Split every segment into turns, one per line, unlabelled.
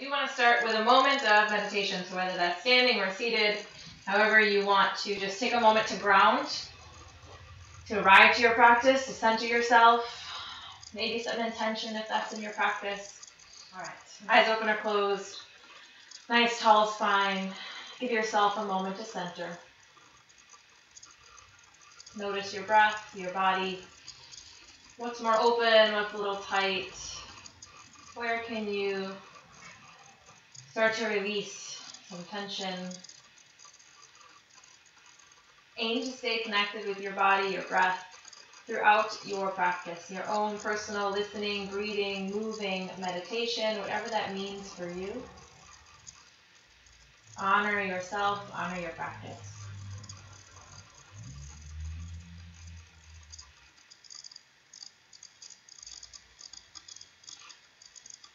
do want to start with a moment of meditation, so whether that's standing or seated, however you want to just take a moment to ground, to arrive to your practice, to center yourself, maybe set an intention if that's in your practice. All right, eyes open or closed, nice tall spine. Give yourself a moment to center. Notice your breath, your body. What's more open, what's a little tight? Where can you start to release some tension? Aim to stay connected with your body, your breath, throughout your practice, your own personal listening, breathing, moving, meditation, whatever that means for you. Honor yourself, honor your practice.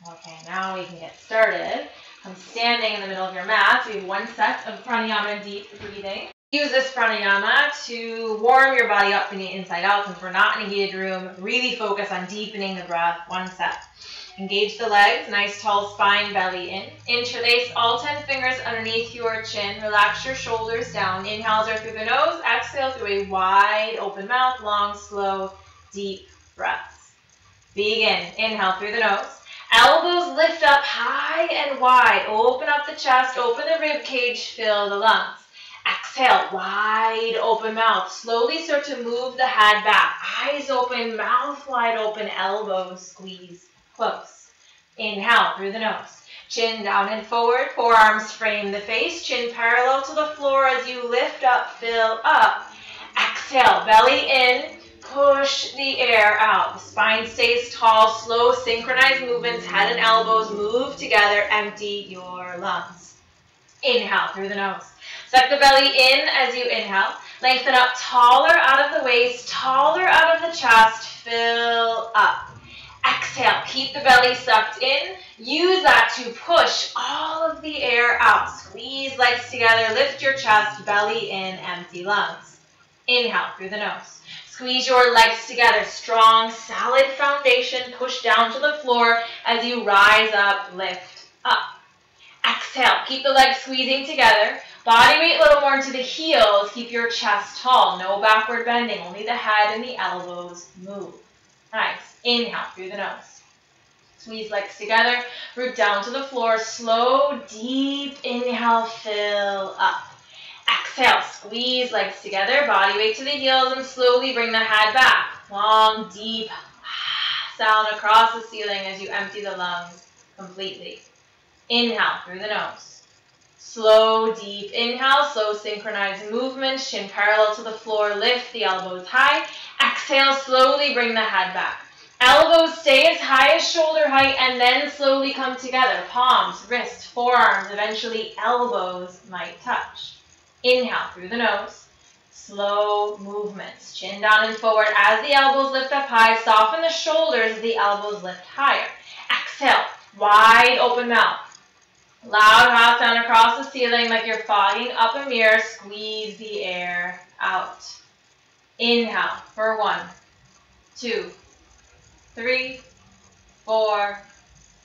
Okay, now we can get started. I'm standing in the middle of your mat. We have one set of pranayama, deep breathing. Use this pranayama to warm your body up from the inside out. Since we're not in a heated room, really focus on deepening the breath. One set. Engage the legs, nice tall spine, belly in. Interlace all 10 fingers underneath your chin. Relax your shoulders down. Inhales are through the nose. Exhale through a wide open mouth. Long, slow, deep breaths. Begin. Inhale through the nose. Elbows lift up high and wide. Open up the chest, open the rib cage, fill the lungs. Exhale, wide open mouth. Slowly start to move the head back. Eyes open, mouth wide open, elbows squeeze close. Inhale through the nose. Chin down and forward, forearms frame the face, chin parallel to the floor as you lift up, fill up. Exhale, belly in. Push the air out. The spine stays tall. Slow, synchronized movements. Head and elbows move together. Empty your lungs. Inhale through the nose. Suck the belly in as you inhale. Lengthen up, taller out of the waist, taller out of the chest. Fill up. Exhale. Keep the belly sucked in. Use that to push all of the air out. Squeeze legs together. Lift your chest. Belly in. Empty lungs. Inhale through the nose. Squeeze your legs together, strong, solid foundation. Push down to the floor as you rise up, lift up. Exhale, keep the legs squeezing together. Body weight a little more into the heels. Keep your chest tall, no backward bending. Only the head and the elbows move. Nice. Inhale through the nose. Squeeze legs together, root down to the floor. Slow, deep inhale, fill up. Exhale, squeeze legs together, body weight to the heels, and slowly bring the head back. Long, deep sound across the ceiling as you empty the lungs completely. Inhale through the nose. Slow, deep inhale, slow synchronized movement, chin parallel to the floor, lift the elbows high. Exhale, slowly bring the head back. Elbows stay as high as shoulder height and then slowly come together. Palms, wrists, forearms, eventually elbows might touch. Inhale through the nose. Slow movements. Chin down and forward as the elbows lift up high. Soften the shoulders as the elbows lift higher. Exhale. Wide open mouth. Loud mouth sound across the ceiling like you're fogging up a mirror. Squeeze the air out. Inhale for 1, 2, 3, 4,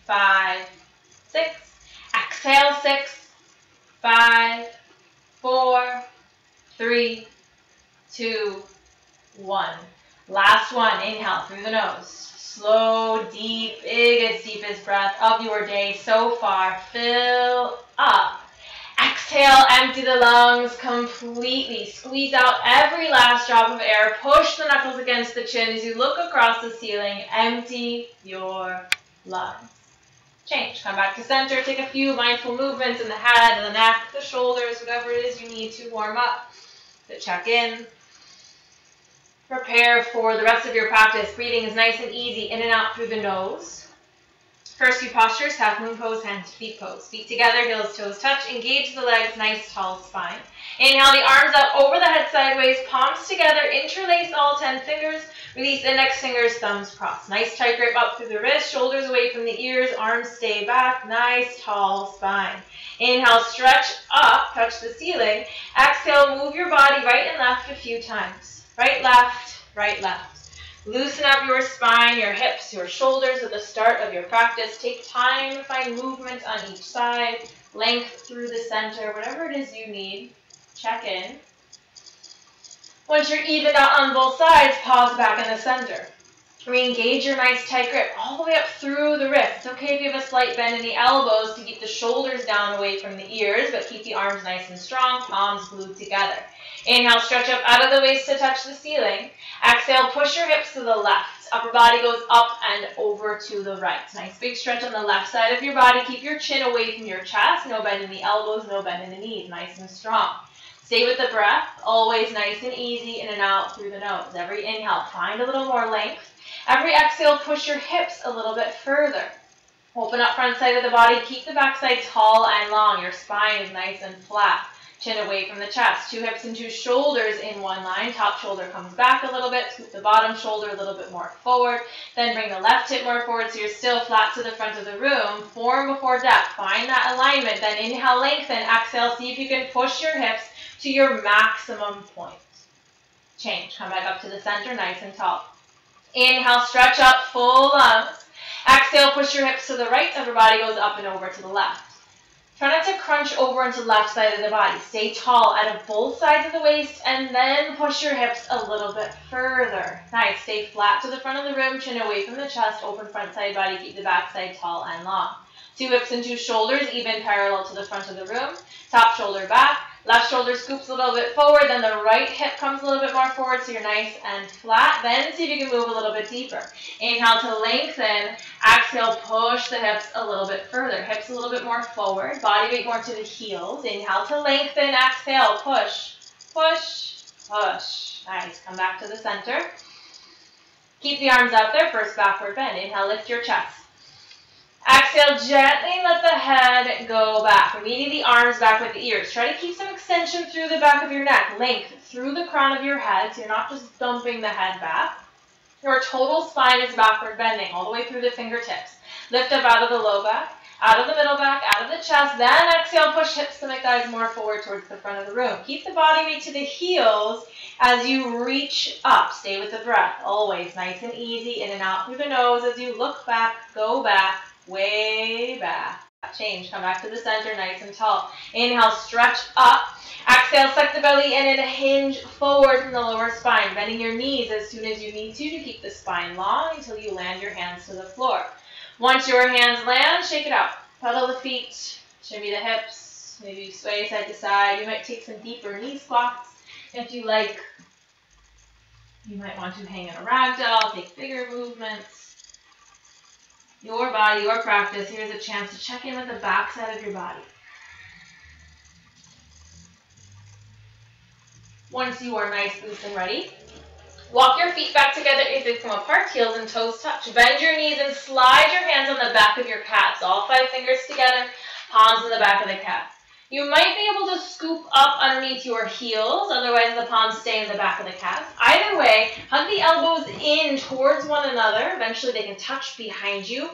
5, 6. Exhale 6, 5, 4, 3, 2, 1. Last one. Inhale through the nose. Slow, deep, biggest, deepest breath of your day so far. Fill up. Exhale, empty the lungs completely. Squeeze out every last drop of air. Push the knuckles against the chin as you look across the ceiling. Empty your lungs. Change. Come back to center. Take a few mindful movements in the head, the neck, the shoulders, whatever it is you need to warm up, to check in. Prepare for the rest of your practice. Breathing is nice and easy, in and out through the nose. First few postures, half moon pose, hand to feet pose. Feet together, heels, toes touch. Engage the legs, nice tall spine. Inhale the arms up over the head sideways, palms together, interlace all 10 fingers. Release index fingers, thumbs cross. Nice tight grip up through the wrist, shoulders away from the ears, arms stay back. Nice tall spine. Inhale, stretch up, touch the ceiling. Exhale, move your body right and left a few times. Right, left, right, left. Loosen up your spine, your hips, your shoulders at the start of your practice. Take time to find movement on each side, length through the center, whatever it is you need. Check in. Once you're evened out on both sides, pause back in the center. Re-engage your nice tight grip all the way up through the wrist. It's okay if you have a slight bend in the elbows to keep the shoulders down away from the ears, but keep the arms nice and strong, palms glued together. Inhale, stretch up out of the waist to touch the ceiling. Exhale, push your hips to the left. Upper body goes up and over to the right. Nice big stretch on the left side of your body. Keep your chin away from your chest. No bend in the elbows, no bend in the knees. Nice and strong. Stay with the breath. Always nice and easy in and out through the nose. Every inhale, find a little more length. Every exhale, push your hips a little bit further. Open up front side of the body. Keep the back side tall and long. Your spine is nice and flat. Chin away from the chest. 2 hips and 2 shoulders in one line. Top shoulder comes back a little bit. Scoop the bottom shoulder a little bit more forward. Then bring the left hip more forward so you're still flat to the front of the room. Form before depth. Find that alignment. Then inhale, lengthen. Exhale, see if you can push your hips to your maximum point. Change. Come back up to the center, nice and tall. Inhale, stretch up, full lungs. Exhale, push your hips to the right. Upper body goes up and over to the left. Try not to crunch over into the left side of the body. Stay tall out of both sides of the waist and then push your hips a little bit further. Nice. Stay flat to the front of the room, chin away from the chest, open front side body, keep the back side tall and long. 2 hips and 2 shoulders, even parallel to the front of the room. Top shoulder back. Left shoulder scoops a little bit forward, then the right hip comes a little bit more forward so you're nice and flat. Then see if you can move a little bit deeper. Inhale to lengthen. Exhale, push the hips a little bit further. Hips a little bit more forward. Body weight more to the heels. Inhale to lengthen. Exhale, push, push, push. Nice. Come back to the center. Keep the arms out there. First backward bend. Inhale, lift your chest. Exhale, gently let the head go back. We're meeting the arms back with the ears. Try to keep some extension through the back of your neck, length through the crown of your head, so you're not just dumping the head back. Your total spine is backward bending all the way through the fingertips. Lift up out of the low back, out of the middle back, out of the chest. Then exhale, push hips, stomach, thighs more forward towards the front of the room. Keep the body weight to the heels as you reach up. Stay with the breath. Always nice and easy, in and out through the nose as you look back, go back. Way back. Change. Come back to the center, nice and tall. Inhale, stretch up. Exhale, suck the belly in and hinge forward from the lower spine. Bending your knees as soon as you need to keep the spine long until you land your hands to the floor. Once your hands land, shake it out. Pedal the feet, shimmy the hips, maybe sway side to side. You might take some deeper knee squats if you like. You might want to hang in a ragdoll, take bigger movements. Your body, your practice. Here's a chance to check in with the back side of your body. Once you are nice, loose, and ready, walk your feet back together if they come apart, heels and toes touch. Bend your knees and slide your hands on the back of your calves. All 5 fingers together, palms in the back of the calf. You might be able to scoop up underneath your heels, otherwise the palms stay in the back of the calf. Either way, hug the elbows in towards one another. Eventually they can touch behind you.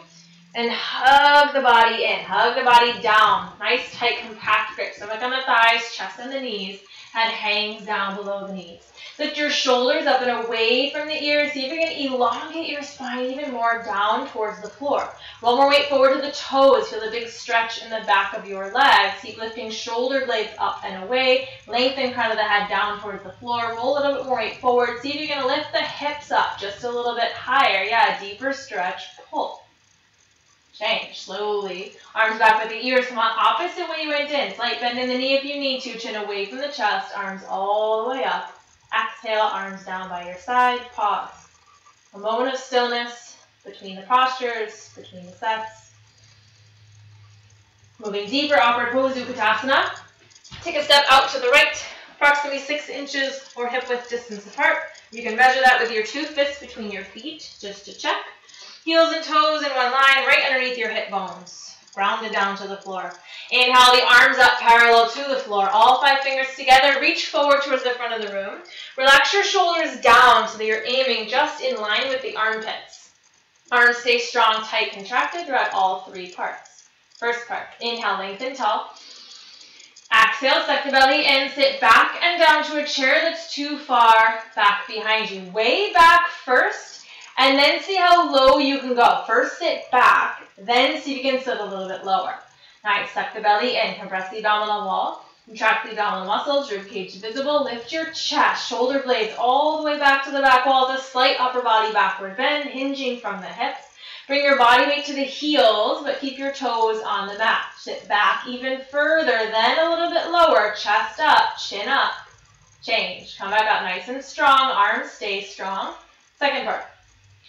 And hug the body in, hug the body down. Nice, tight, compact grip. Stomach on the thighs, chest on the knees. Head hangs down below the knees. Lift your shoulders up and away from the ears. See if you can elongate your spine even more down towards the floor. Roll more weight forward to the toes. Feel a big stretch in the back of your legs. Keep lifting shoulder blades up and away. Lengthen crown of the head down towards the floor. Roll a little bit more weight forward. See if you can lift the hips up just a little bit higher. Yeah, deeper stretch. Pull. Change. Slowly. Arms back with the ears. Come on, opposite way you went in. Slight bend in the knee if you need to. Chin away from the chest. Arms all the way up. Exhale, arms down by your side. Pause. A moment of stillness between the postures, between the sets. Moving deeper, upward pose, Utkatasana. Take a step out to the right, approximately 6 inches or hip width distance apart. You can measure that with your 2 fists between your feet, just to check. Heels and toes in one line, right underneath your hip bones. Grounded down to the floor. Inhale the arms up parallel to the floor. All 5 fingers together. Reach forward towards the front of the room. Relax your shoulders down so that you're aiming just in line with the armpits. Arms stay strong, tight, contracted throughout all 3 parts. First part. Inhale, lengthen tall. Exhale, suck the belly in. Sit back and down to a chair that's too far back behind you. Way back first. And then see how low you can go. First sit back, then see if you can sit a little bit lower. Nice, suck the belly in, compress the abdominal wall, contract the abdominal muscles, rib cage visible, lift your chest, shoulder blades all the way back to the back wall, a slight upper body backward bend, hinging from the hips. Bring your body weight to the heels, but keep your toes on the mat. Sit back even further, then a little bit lower, chest up, chin up. Change, come back up nice and strong, arms stay strong. Second part.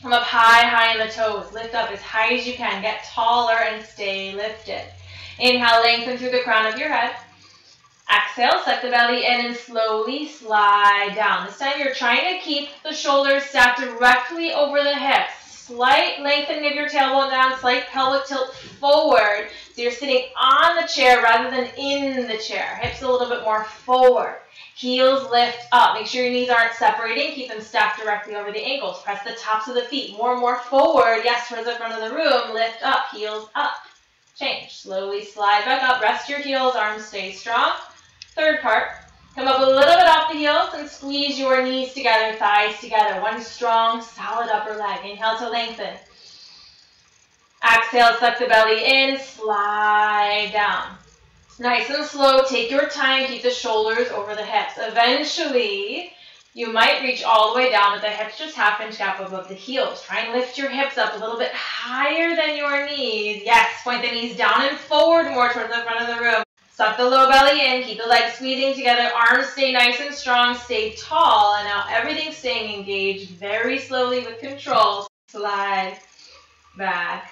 Come up high, high in the toes. Lift up as high as you can. Get taller and stay lifted. Inhale, lengthen through the crown of your head. Exhale, suck the belly in and slowly slide down. This time you're trying to keep the shoulders stacked directly over the hips. Slight lengthening of your tailbone down, slight pelvic tilt forward. So you're sitting on the chair rather than in the chair. Hips a little bit more forward. Heels lift up. Make sure your knees aren't separating. Keep them stacked directly over the ankles. Press the tops of the feet more and more forward. Yes, towards the front of the room. Lift up. Heels up. Change. Slowly slide back up. Rest your heels. Arms stay strong. Third part. Come up a little bit off the heels and squeeze your knees together, thighs together. One strong, solid upper leg. Inhale to lengthen. Exhale, suck the belly in. Slide down. Nice and slow, take your time, keep the shoulders over the hips. Eventually, you might reach all the way down with the hips just half-inch gap above the heels. Try and lift your hips up a little bit higher than your knees. Yes, point the knees down and forward more towards the front of the room. Suck the low belly in, keep the legs squeezing together, arms stay nice and strong, stay tall, and now everything's staying engaged very slowly with control. Slide back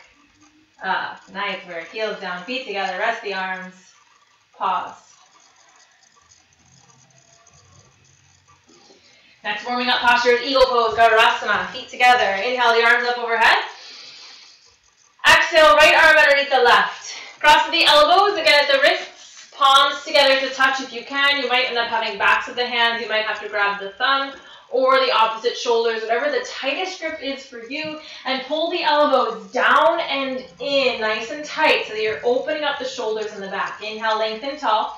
up. Nice work. Heels down, feet together, rest the arms. Pause. Next warming up posture is eagle pose, Garurasana. Feet together. Inhale the arms up overhead. Exhale, right arm underneath the left. Cross the elbows, again at the wrists. Palms together to touch if you can. You might end up having backs of the hands. You might have to grab the thumb or the opposite shoulders, whatever the tightest grip is for you, and pull the elbows down and in, nice and tight, so that you're opening up the shoulders in the back. Inhale, lengthen tall.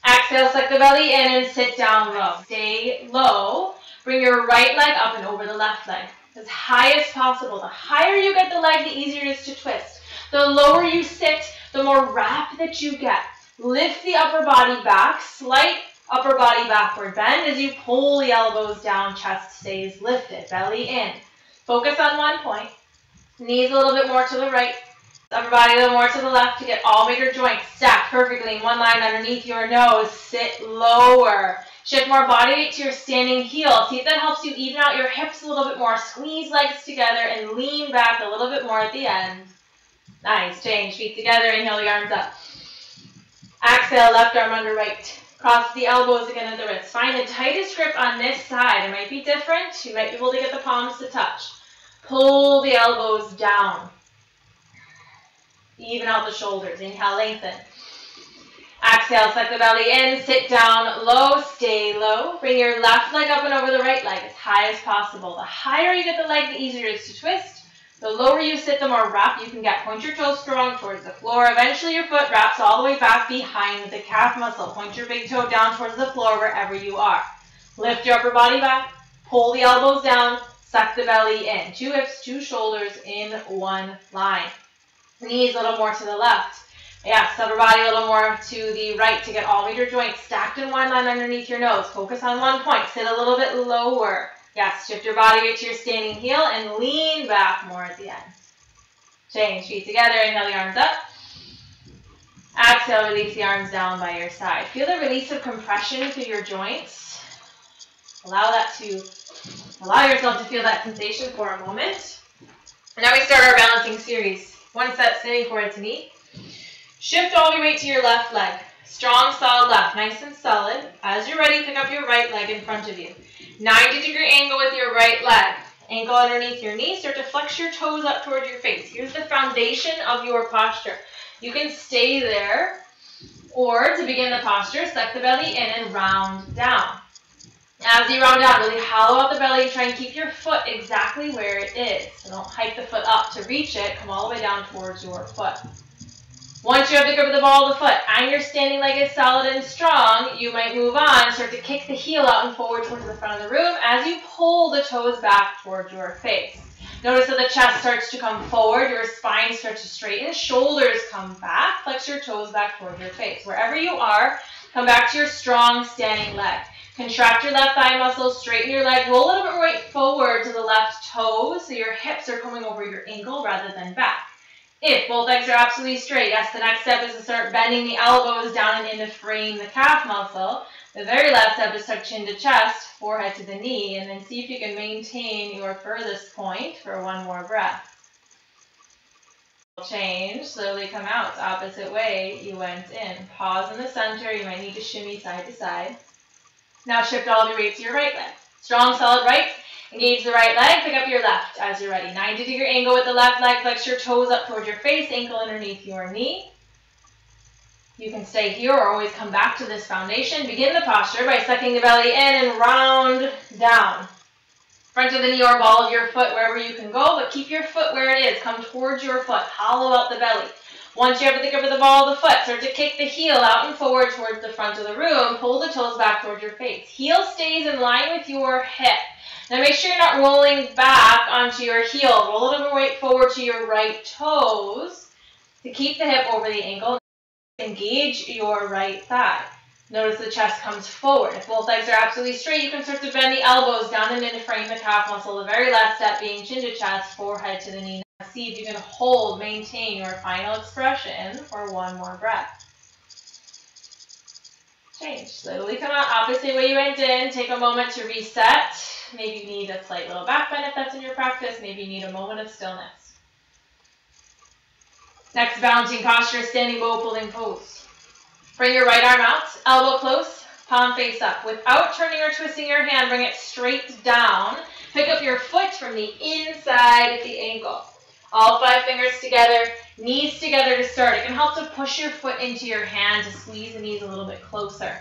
Exhale, suck the belly in and sit down low. Stay low. Bring your right leg up and over the left leg, as high as possible. The higher you get the leg, the easier it is to twist. The lower you sit, the more wrap that you get. Lift the upper body back, slight upper body backward bend as you pull the elbows down, chest stays lifted, belly in. Focus on one point. Knees a little bit more to the right, upper body a little more to the left to get all major joints stacked perfectly in one line underneath your nose. Sit lower. Shift more body weight to your standing heel. See if that helps you even out your hips a little bit more. Squeeze legs together and lean back a little bit more at the end. Nice. Change. Feet together. Inhale the arms up. Exhale, left arm under right. Cross the elbows again at the wrists. Find the tightest grip on this side. It might be different. You might be able to get the palms to touch. Pull the elbows down. Even out the shoulders. Inhale, lengthen. Exhale, suck the belly in. Sit down low. Stay low. Bring your left leg up and over the right leg as high as possible. The higher you get the leg, the easier it is to twist. The lower you sit, the more wrap you can get. Point your toes strong towards the floor. Eventually your foot wraps all the way back behind the calf muscle. Point your big toe down towards the floor wherever you are. Lift your upper body back. Pull the elbows down. Suck the belly in. 2 hips, 2 shoulders in one line. Knees a little more to the left. Yes, upper body a little more to the right to get all major joints stacked in one line underneath your nose. Focus on one point. Sit a little bit lower. Yes, shift your body weight to your standing heel and lean back more at the end. Change, feet together, inhale the arms up. Exhale, release the arms down by your side. Feel the release of compression through your joints. Allow yourself to feel that sensation for a moment. And now we start our balancing series. 1 set sitting forward to knee. Shift all your weight to your left leg. Strong, solid left, nice and solid. As you're ready, pick up your right leg in front of you. 90-degree angle with your right leg. Ankle underneath your knee. Start to flex your toes up towards your face. Here's the foundation of your posture. You can stay there, or to begin the posture, suck the belly in and round down. As you round down, really hollow out the belly and try and keep your foot exactly where it is. So don't hike the foot up to reach it. Come all the way down towards your foot. Once you have the grip of the ball of the foot and your standing leg is solid and strong, you might move on, start to kick the heel out and forward towards the front of the room as you pull the toes back towards your face. Notice that the chest starts to come forward, your spine starts to straighten, shoulders come back, flex your toes back towards your face. Wherever you are, come back to your strong standing leg. Contract your left thigh muscles, straighten your leg, roll a little bit right forward to the left toes so your hips are coming over your ankle rather than back. If both legs are absolutely straight, yes, the next step is to start bending the elbows down and in to frame the calf muscle. The very last step is tuck chin to chest, forehead to the knee, and then see if you can maintain your furthest point for one more breath. Change, slowly come out, opposite way you went in. Pause in the center, you might need to shimmy side to side. Now shift all of your weight to your right leg. Strong, solid right. Engage the right leg, pick up your left as you're ready. 90-degree angle with the left leg, flex your toes up towards your face, ankle underneath your knee. You can stay here or always come back to this foundation. Begin the posture by sucking the belly in and round down. Front of the knee or ball of your foot, wherever you can go, but keep your foot where it is. Come towards your foot, hollow out the belly. Once you have the grip of the ball of the foot, start to kick the heel out and forward towards the front of the room. Pull the toes back towards your face. Heel stays in line with your hip. Now make sure you're not rolling back onto your heel. Roll a little more weight forward to your right toes to keep the hip over the ankle. Engage your right thigh. Notice the chest comes forward. If both legs are absolutely straight, you can start to bend the elbows down and in to frame the calf muscle. The very last step being chin to chest, forehead to the knee. Now see if you can hold, maintain your final expression for one more breath. Change. Slowly come out, opposite way you went in. Take a moment to reset. Maybe you need a slight little back bend if that's in your practice. Maybe you need a moment of stillness. Next balancing posture, standing bow pulling pose. Bring your right arm out, elbow close, palm face up. Without turning or twisting your hand, bring it straight down. Pick up your foot from the inside of the ankle. All 5 fingers together, knees together to start. It can help to push your foot into your hand to squeeze the knees a little bit closer.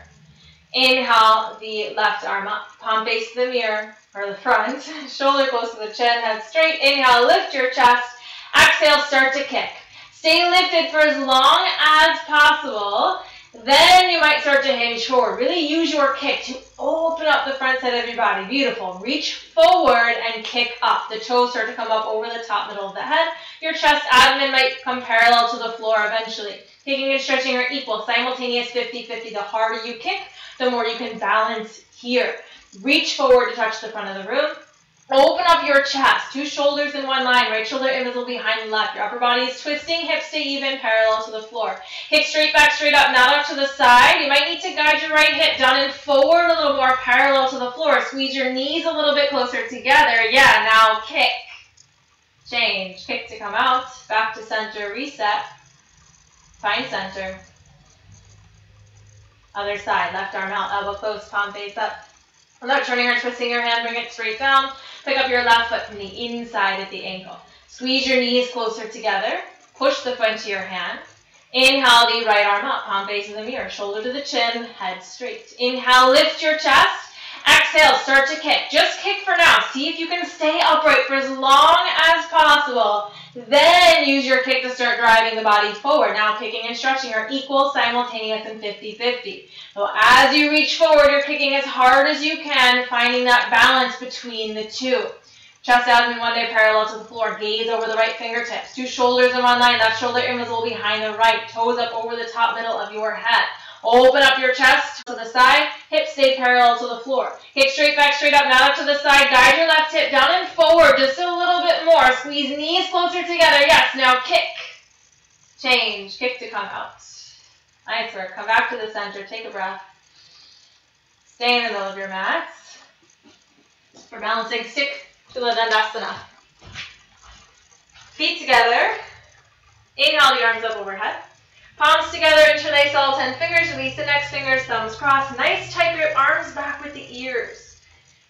Inhale the left arm up, palm face to the mirror, or the front, shoulder close to the chin, head straight. Inhale, lift your chest. Exhale, start to kick. Stay lifted for as long as possible. Then you might start to hinge forward. Really use your kick to open up the front side of your body. Beautiful. Reach forward and kick up. The toes start to come up over the top middle of the head. Your chest, abdomen might come parallel to the floor eventually. Kicking and stretching are equal. Simultaneous 50-50. The harder you kick, the more you can balance here. Reach forward to touch the front of the room. Open up your chest, 2 shoulders in one line, right shoulder invisible behind the left. Your upper body is twisting, hips stay even, parallel to the floor. Kick straight back, straight up, not up to the side. You might need to guide your right hip down and forward a little more, parallel to the floor. Squeeze your knees a little bit closer together. Yeah, now kick. Change. Kick to come out, back to center, reset. Find center. Other side, left arm out, elbow close, palm face up. Without turning or twisting your hand, bring it straight down. Pick up your left foot from the inside of the ankle. Squeeze your knees closer together. Push the foot into your hand. Inhale the right arm up, palm face in the mirror, shoulder to the chin, head straight. Inhale, lift your chest. Exhale, start to kick. Just kick for now. See if you can stay upright for as long as possible. Then use your kick to start driving the body forward. Now kicking and stretching are equal, simultaneous, and 50-50. So as you reach forward, you're kicking as hard as you can, finding that balance between the two. Chest abdomen one day parallel to the floor. Gaze over the right fingertips. 2 shoulders in one line. Left shoulder invisible behind the right. Toes up over the top middle of your head. Open up your chest to the side. Hips stay parallel to the floor. Kick straight back, straight up, not up to the side. Guide your left hip down and forward just a little bit more. Squeeze knees closer together. Yes, now kick. Change. Kick to come out. Nice work. Come back to the center. Take a breath. Stay in the middle of your mat. For balancing, stick to the Dandasana. Feet together. Inhale the arms up overhead. Palms together, interlace all 10 fingers, release the next fingers, thumbs crossed. Nice tight grip, arms back with the ears.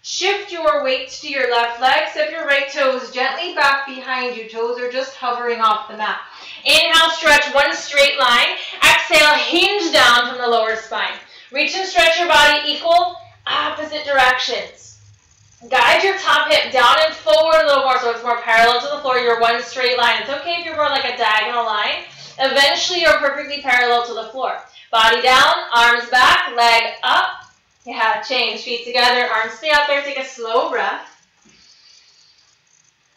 Shift your weight to your left leg, step your right toes gently back behind you. Toes are just hovering off the mat. Inhale, stretch one straight line. Exhale, hinge down from the lower spine. Reach and stretch your body equal, opposite directions. Guide your top hip down and forward a little more so it's more parallel to the floor. You're one straight line. It's okay if you're more like a diagonal line. Eventually, you're perfectly parallel to the floor. Body down, arms back, leg up. Yeah, change. Feet together, arms stay out there. Take a slow breath.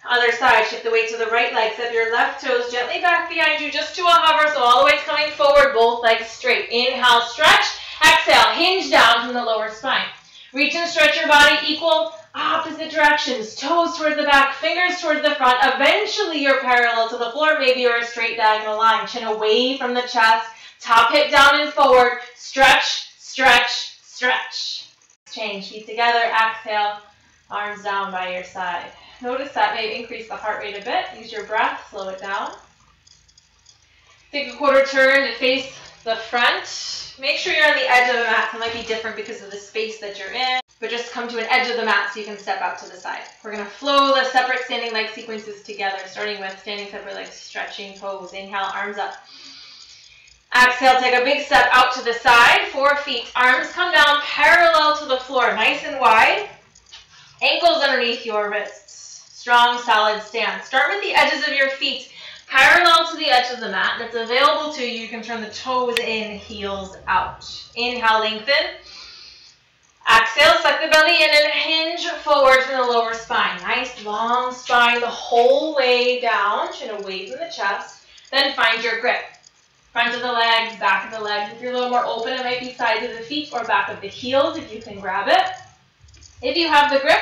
Other side, shift the weight to the right leg. Step your left toes gently back behind you just to a hover, so all the weight's coming forward, both legs straight. Inhale, stretch. Exhale, hinge down from the lower spine. Reach and stretch your body equal, opposite directions. Toes towards the back, fingers towards the front. Eventually, you're parallel to the floor. Maybe you're a straight diagonal line. Chin away from the chest. Top hip down and forward. Stretch, stretch, stretch. Change. Feet together. Exhale. Arms down by your side. Notice that may increase the heart rate a bit. Use your breath. Slow it down. Take a quarter turn to face the front. Make sure you're on the edge of the mat. It might be different because of the space that you're in. But just come to an edge of the mat so you can step out to the side. We're going to flow the separate standing leg sequences together, starting with standing separate legs, stretching pose. Inhale, arms up. Exhale, take a big step out to the side. 4 feet. Arms come down parallel to the floor, nice and wide. Ankles underneath your wrists. Strong, solid stance. Start with the edges of your feet parallel to the edge of the mat. That's available to you. You can turn the toes in, heels out. Inhale, lengthen. Exhale, suck the belly in and hinge forward from the lower spine. Nice long spine the whole way down, chin away from the chest. Then find your grip. Front of the legs, back of the legs. If you're a little more open, it might be sides of the feet or back of the heels if you can grab it. If you have the grip,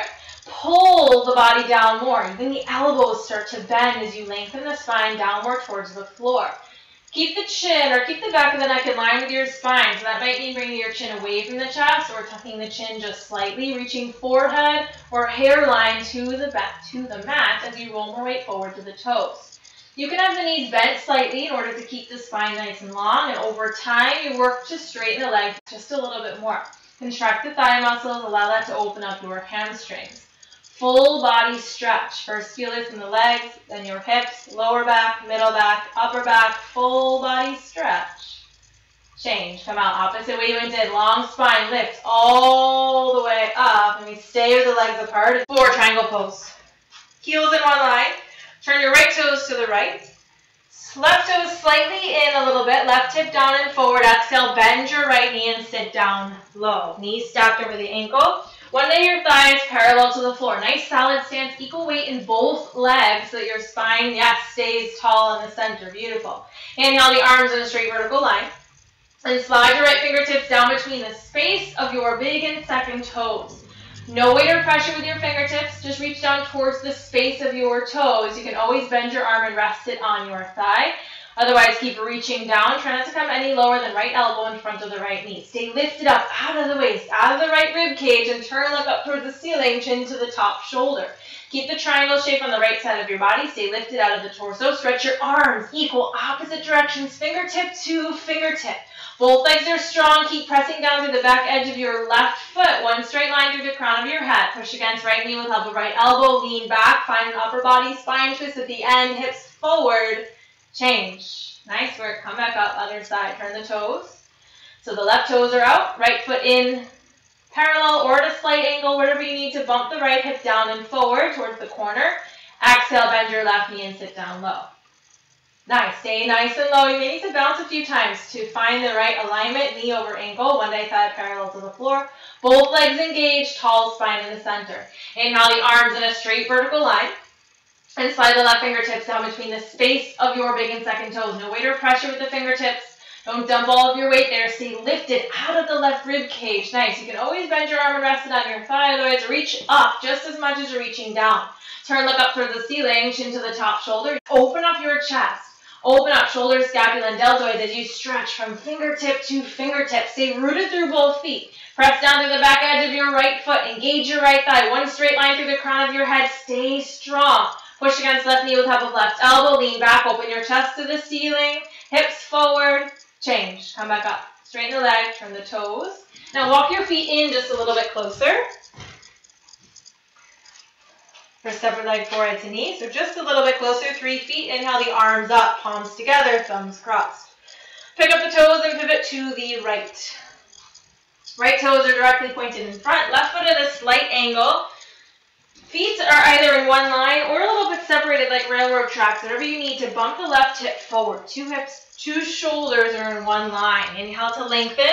pull the body down more. Even the elbows start to bend as you lengthen the spine downward towards the floor. Keep the chin or keep the back of the neck in line with your spine. So that might mean bringing your chin away from the chest or tucking the chin just slightly, reaching forehead or hairline to the back to the mat as you roll more weight forward to the toes. You can have the knees bent slightly in order to keep the spine nice and long, and over time you work to straighten the legs just a little bit more. Contract the thigh muscles, allow that to open up your hamstrings. Full body stretch. First feel this in the legs, then your hips, lower back, middle back, upper back, full body stretch. Change. Come out opposite way you went in. Long spine, lift all the way up, and we stay with the legs apart. 4 triangle pose. Heels in one line. Turn your right toes to the right. Left toes slightly in a little bit. Left hip down and forward. Exhale, bend your right knee and sit down low. Knees stacked over the ankle. One day your thighs parallel to the floor. Nice solid stance, equal weight in both legs so that your spine, yes, stays tall in the center. Beautiful. Inhale the arms in a straight vertical line. And slide your right fingertips down between the space of your big and second toes. No weight or pressure with your fingertips. Just reach down towards the space of your toes. You can always bend your arm and rest it on your thigh. Otherwise, keep reaching down. Try not to come any lower than right elbow in front of the right knee. Stay lifted up out of the waist, out of the right rib cage, and turn look up towards the ceiling, chin to the top shoulder. Keep the triangle shape on the right side of your body. Stay lifted out of the torso. Stretch your arms, equal opposite directions, fingertip to fingertip. Both legs are strong. Keep pressing down through the back edge of your left foot. One straight line through the crown of your head. Push against right knee with help of right elbow. Lean back. Find an upper body spine twist at the end. Hips forward. Change. Nice work. Come back up. Other side. Turn the toes. So the left toes are out. Right foot in parallel or at a slight angle. Whatever you need to bump the right hip down and forward towards the corner. Exhale. Bend your left knee and sit down low. Nice. Stay nice and low. You may need to bounce a few times to find the right alignment. Knee over ankle. One day thigh parallel to the floor. Both legs engaged. Tall spine in the center. Inhale the arms in a straight vertical line. And slide the left fingertips down between the space of your big and second toes. No weight or pressure with the fingertips. Don't dump all of your weight there. Stay lifted out of the left rib cage. Nice. You can always bend your arm and rest it on your thigh. Otherwise, reach up just as much as you're reaching down. Turn, look up towards the ceiling, chin to the top shoulder. Open up your chest. Open up shoulders, scapula, and deltoids as you stretch from fingertip to fingertip. Stay rooted through both feet. Press down to the back edge of your right foot. Engage your right thigh. One straight line through the crown of your head. Stay strong. Push against left knee with help of left elbow. Lean back. Open your chest to the ceiling. Hips forward. Change. Come back up. Straighten the leg. Turn the toes. Now walk your feet in just a little bit closer. For separate leg forehead to knee. So just a little bit closer. 3 feet. Inhale the arms up. Palms together. Thumbs crossed. Pick up the toes and pivot to the right. Right toes are directly pointed in front. Left foot at a slight angle. Feet are either in one line or a little bit separated like railroad tracks. Whatever you need to bump the left hip forward. 2 hips, 2 shoulders are in one line. Inhale to lengthen.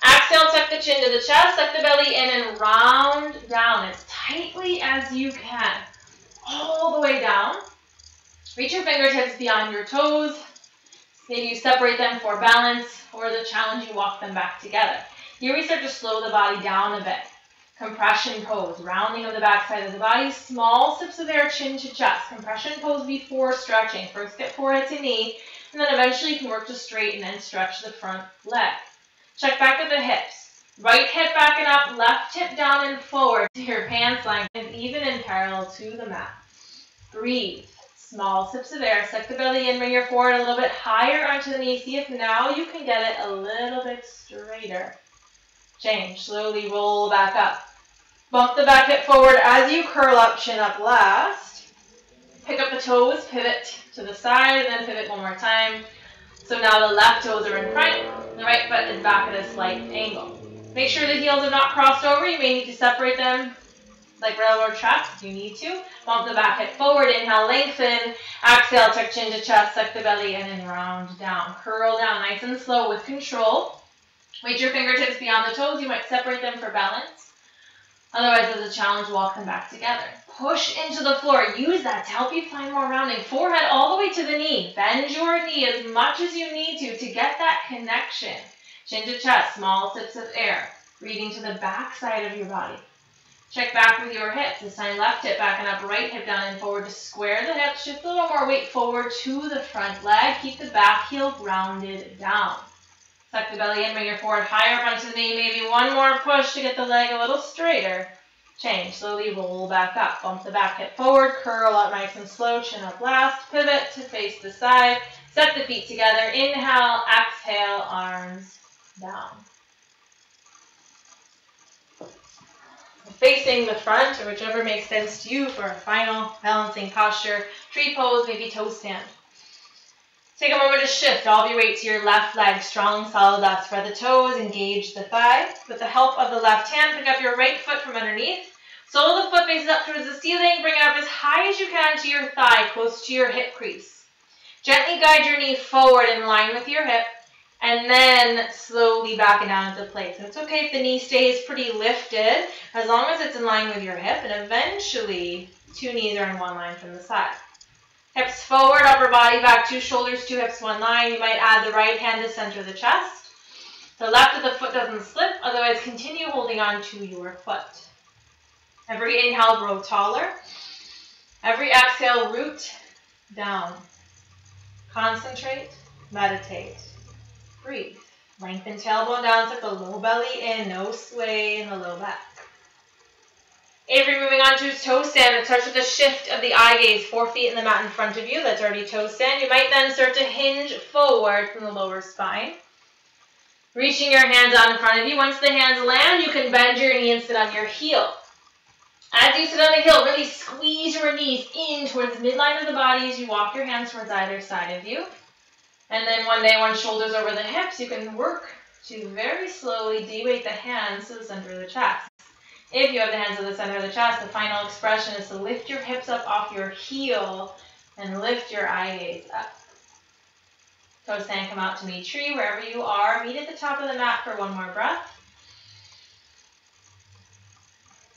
Exhale, tuck the chin to the chest, tuck the belly in and round down as tightly as you can. All the way down. Reach your fingertips beyond your toes. Maybe you separate them for balance, or the challenge, you walk them back together. Here we start to slow the body down a bit. Compression pose, rounding of the back side of the body, small sips of air, chin to chest. Compression pose before stretching. First get forehead to knee, and then eventually you can work to straighten and stretch the front leg. Check back at the hips. Right hip back and up, left hip down and forward to your pants line, and even in parallel to the mat. Breathe. Small sips of air. Suck the belly in, bring your forehead a little bit higher onto the knee. See if now you can get it a little bit straighter. Change. Slowly roll back up. Bump the back hip forward as you curl up, chin up last. Pick up the toes, pivot to the side, and then pivot one more time. So now the left toes are in front, the right foot is back at a slight angle. Make sure the heels are not crossed over. You may need to separate them like railroad tracks if you need to. Bump the back hip forward, inhale, lengthen. Exhale, tuck chin to chest, suck the belly in and round down. Curl down nice and slow with control. Reach your fingertips beyond the toes. You might separate them for balance. Otherwise, as a challenge, walk them back together. Push into the floor. Use that to help you find more rounding. Forehead all the way to the knee. Bend your knee as much as you need to get that connection. Chin to chest, small sips of air. Breathing to the back side of your body. Check back with your hips. This time left hip back and up, right hip down and forward to square the hips. Shift a little more weight forward to the front leg. Keep the back heel grounded down. Tuck the belly in, bring your forehead higher up onto the knee. Maybe one more push to get the leg a little straighter. Change. Slowly roll back up. Bump the back hip forward. Curl up nice and slow. Chin up last. Pivot to face the side. Set the feet together. Inhale. Exhale. Arms down. Facing the front, or whichever makes sense to you for a final balancing posture. Tree pose, maybe toe stand. Take a moment to shift all of your weight to your left leg. Strong, solid left. Spread the toes, engage the thigh. With the help of the left hand, pick up your right foot from underneath. Sole of the foot faces up towards the ceiling. Bring it up as high as you can to your thigh, close to your hip crease. Gently guide your knee forward in line with your hip, and then slowly back it down into place. And it's okay if the knee stays pretty lifted, as long as it's in line with your hip, and eventually 2 knees are in one line from the side. Hips forward, upper body back, 2 shoulders, 2 hips, 1 line. You might add the right hand to center the chest. The left of the foot doesn't slip, otherwise continue holding on to your foot. Every inhale, grow taller. Every exhale, root down. Concentrate, meditate. Breathe. Lengthen tailbone down, tuck the low belly in, no sway in the low back. Avery moving on to toe stand. It starts with a shift of the eye gaze, 4 feet in the mat in front of you. That's already toe stand. You might then start to hinge forward from the lower spine. Reaching your hands out in front of you. Once the hands land, you can bend your knee and sit on your heel. As you sit on the heel, really squeeze your knees in towards the midline of the body as you walk your hands towards either side of you. And then one day, one shoulders over the hips, you can work to very slowly de-weight the hands to the center of the chest. If you have the hands to the center of the chest, the final expression is to lift your hips up off your heel and lift your eye gaze up. Toe stand, come out to meet tree, wherever you are. Meet at the top of the mat for one more breath.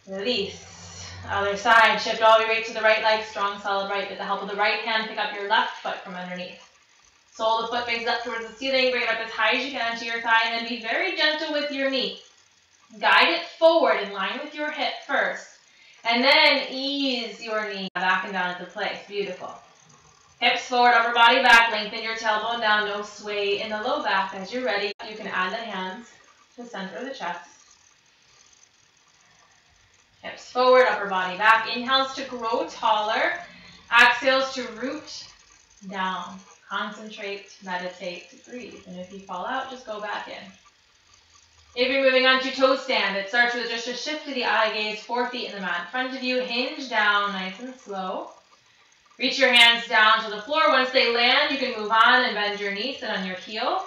Release. Other side, shift all your weight to the right leg, strong, solid right. With the help of the right hand, pick up your left foot from underneath. Sole of the foot faces up towards the ceiling. Bring it up as high as you can onto your thigh, and then be very gentle with your knee. Guide it forward in line with your hip first, and then ease your knee back and down into place. Beautiful. Hips forward, upper body back. Lengthen your tailbone down. No sway in the low back. As you're ready, you can add the hands to the center of the chest. Hips forward, upper body back. Inhales to grow taller. Exhales to root down. Concentrate, meditate, breathe. And if you fall out, just go back in. If you're moving on to toe stand, it starts with just a shift to the eye gaze, 4 feet in the mat in front of you. Hinge down nice and slow. Reach your hands down to the floor. Once they land, you can move on and bend your knees, sit on your heel.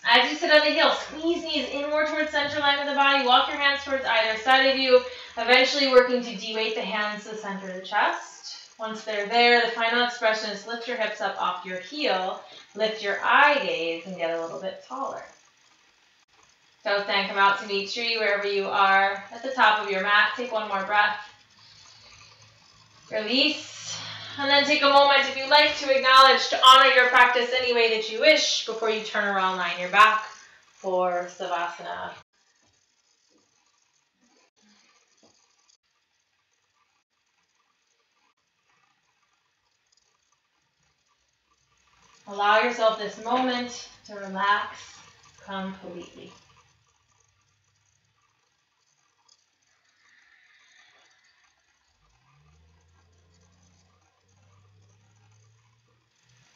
As you sit on the heel, squeeze knees inward towards center line of the body. Walk your hands towards either side of you. Eventually working to de-weight the hands to the center of the chest. Once they're there, the final expression is lift your hips up off your heel, lift your eye gaze, and get a little bit taller. So then come out to meet tree wherever you are at the top of your mat. Take one more breath. Release. And then take a moment, if you like, to acknowledge, to honor your practice any way that you wish before you turn around, lie on your back for Savasana. Allow yourself this moment to relax completely.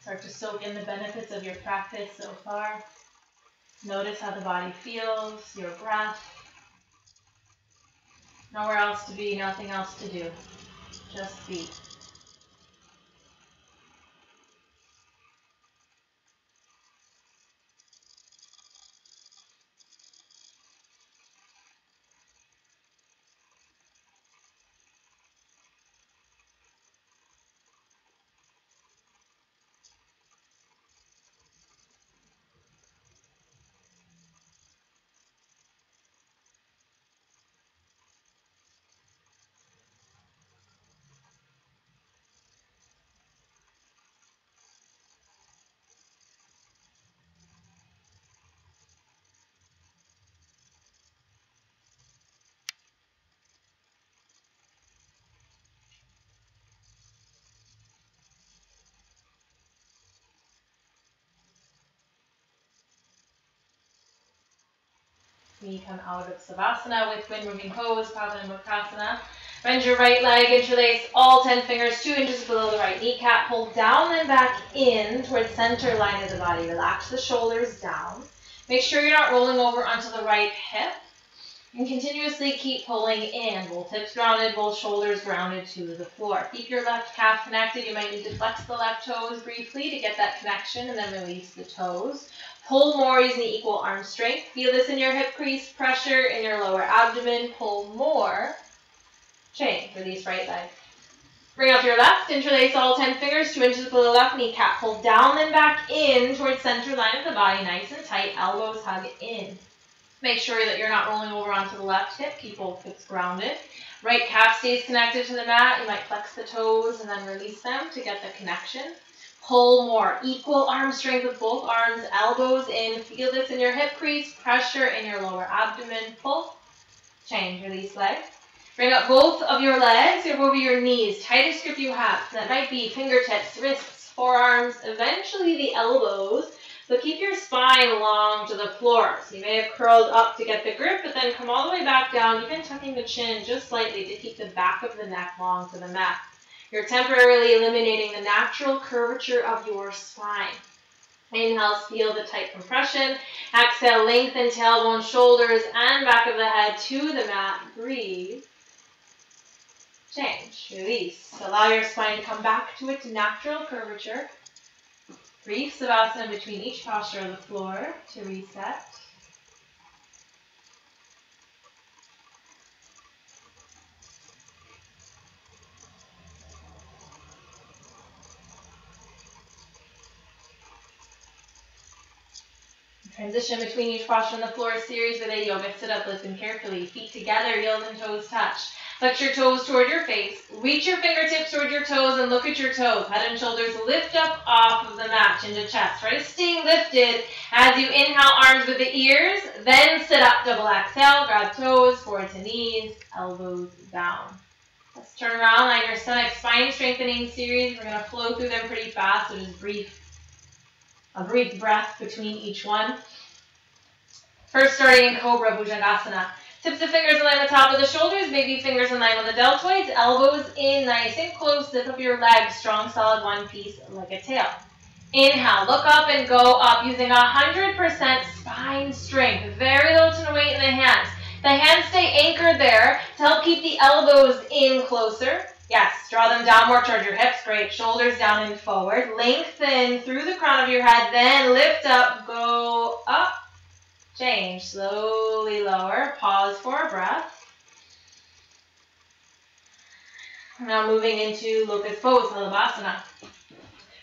Start to soak in the benefits of your practice so far. Notice how the body feels, your breath. Nowhere else to be, nothing else to do. Just be. We come out of Savasana with wind moving pose, Pavanamuktasana. Bend your right leg, interlace all 10 fingers 2 inches below the right kneecap. Pull down and back in towards center line of the body. Relax the shoulders down. Make sure you're not rolling over onto the right hip. And continuously keep pulling in. Both hips grounded, both shoulders grounded to the floor. Keep your left calf connected. You might need to flex the left toes briefly to get that connection and then release the toes. Pull more using the equal arm strength. Feel this in your hip crease, pressure in your lower abdomen. Pull more. Change. Release right leg. Bring up your left. Interlace all 10 fingers 2 inches below left kneecap. Pull down and back in towards center line of the body. Nice and tight. Elbows hug in. Make sure that you're not rolling over onto the left hip. Keep both hips grounded. Right calf stays connected to the mat. You might flex the toes and then release them to get the connection. Pull more. Equal arm strength with both arms. Elbows in. Feel this in your hip crease. Pressure in your lower abdomen. Pull. Change. Release leg. Bring up both of your legs over your knees. Tightest grip you have. That might be fingertips, wrists, forearms, eventually the elbows. But keep your spine long to the floor. So you may have curled up to get the grip, but then come all the way back down, even tucking the chin just slightly to keep the back of the neck long to the mat. You're temporarily eliminating the natural curvature of your spine. Inhale, feel the tight compression. Exhale, lengthen tailbone, shoulders, and back of the head to the mat. Breathe. Change. Release. Allow your spine to come back to its natural curvature. Brief Savasana between each posture of the floor to reset. Transition between each posture on the floor series with a yoga sit-up. Listen carefully. Feet together, heels and toes touch. Flex your toes toward your face. Reach your fingertips toward your toes and look at your toes. Head and shoulders lift up off of the mat, chin to chest. Try to stay lifted as you inhale, arms with the ears. Then sit up, double exhale. Grab toes, forward to knees, elbows down. Let's turn around, line your stomach, spine strengthening series. We're going to flow through them pretty fast, so just a brief breath between each one. First, starting in Cobra Bhujangasana. Tips of fingers in line with the top of the shoulders, baby fingers in line with the deltoids, elbows in nice and close, zip up your legs, strong, solid, one piece like a tail. Inhale, look up and go up using 100% spine strength. Very little to no weight in the hands. The hands stay anchored there to help keep the elbows in closer. Yes, draw them downward toward your hips. Great. Shoulders down and forward. Lengthen through the crown of your head. Then lift up, go up. Change. Slowly lower. Pause for a breath. Now moving into locust pose, Salabhasana.